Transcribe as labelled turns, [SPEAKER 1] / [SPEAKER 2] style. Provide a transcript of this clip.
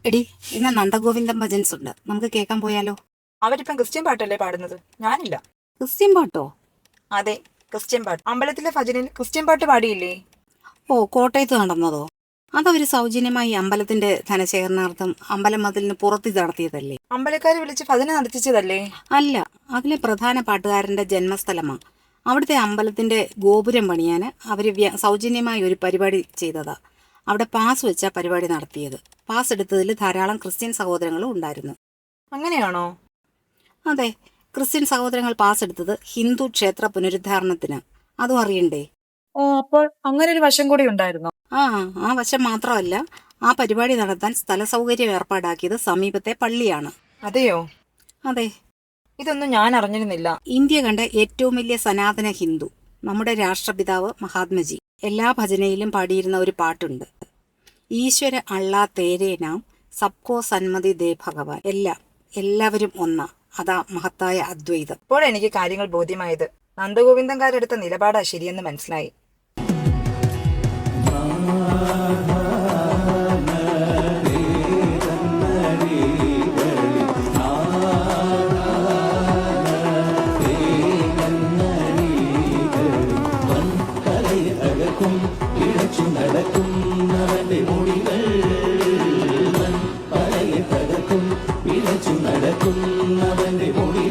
[SPEAKER 1] എടി, ഇന്ന് നന്ദഗോവിന്ദം ഭജൻസ് ഉണ്ട്, നമുക്ക് കേൾക്കാൻ പോയാലോ?
[SPEAKER 2] അവരിപ്പം ക്രിസ്ത്യൻ പാട്ടല്ലേ പാടുന്നത്? ഞാനില്ല.
[SPEAKER 1] ക്രിസ്ത്യൻ പാട്ടോ?
[SPEAKER 2] അതെ, ക്രിസ്ത്യൻ പാട്ട്. അമ്പലത്തിലെ ഭജനിൽ ക്രിസ്ത്യൻ പാട്ട് പാടിയില്ലേ?
[SPEAKER 1] ഓ, കോട്ടയത്ത് നടന്നതോ? അതവര് സൗജന്യമായി അമ്പലത്തിന്റെ ധനശേഖരണാർത്ഥം അമ്പലം മതിലിന് പുറത്ത് നടത്തിയതല്ലേ?
[SPEAKER 2] അമ്പലക്കാരെ വിളിച്ച് ഭജന നടത്തിച്ചതല്ലേ?
[SPEAKER 1] അല്ല, അതിലെ പ്രധാന പാട്ടുകാരന്റെ ജന്മസ്ഥലമാ. അവിടുത്തെ അമ്പലത്തിന്റെ ഗോപുരം പണിയാന് അവര് സൗജന്യമായി ഒരു പരിപാടി ചെയ്തതാ. അവിടെ പാസ് വെച്ചാ പരിപാടി നടത്തിയത്. പാസ് എടുത്തതിൽ ധാരാളം ക്രിസ്ത്യൻ സഹോദരങ്ങളും ഉണ്ടായിരുന്നു.
[SPEAKER 2] അങ്ങനെയാണോ?
[SPEAKER 1] അതെ, ക്രിസ്ത്യൻ സഹോദരങ്ങൾ പാസ് എടുത്തത് ഹിന്ദു ക്ഷേത്ര പുനരുദ്ധാരണത്തിന്. അതും അറിയണ്ടേ?
[SPEAKER 2] ഓ, അപ്പോൾ അങ്ങനെ ഒരു വശം കൂടി ഉണ്ടായിരുന്നോ?
[SPEAKER 1] ആ വശം മാത്രമല്ല, ആ പരിപാടി നടത്താൻ സ്ഥല സൗകര്യം ഏർപ്പാടാക്കിയത് സമീപത്തെ പള്ളിയാണ്.
[SPEAKER 2] അതെയോ?
[SPEAKER 1] അതെ,
[SPEAKER 2] ഇതൊന്നും ഞാൻ അറിഞ്ഞിരുന്നില്ല.
[SPEAKER 1] ഇന്ത്യ കണ്ട ഏറ്റവും വലിയ സനാതന ഹിന്ദു, നമ്മുടെ രാഷ്ട്രപിതാവ് മഹാത്മജി എല്ലാ ഭജനയിലും പാടിയിരുന്ന ഒരു പാട്ടുണ്ട്. ഈശ്വര അള്ളാ തേരേ നാം സബ്കോ സന്മതി ദേ ഭഗവാൻ. എല്ലാവരും ഒന്നാ. അതാ മഹത്തായ അദ്വൈതം.
[SPEAKER 2] ഇപ്പോഴെനിക്ക് കാര്യങ്ങൾ ബോധ്യമായത്. നന്ദഗോവിന്ദൻകാരെടുത്ത നിലപാടാ ശരിയെന്ന് മനസ്സിലായി.
[SPEAKER 3] നടക്കുന്നവന്റെ മൊഴികൾ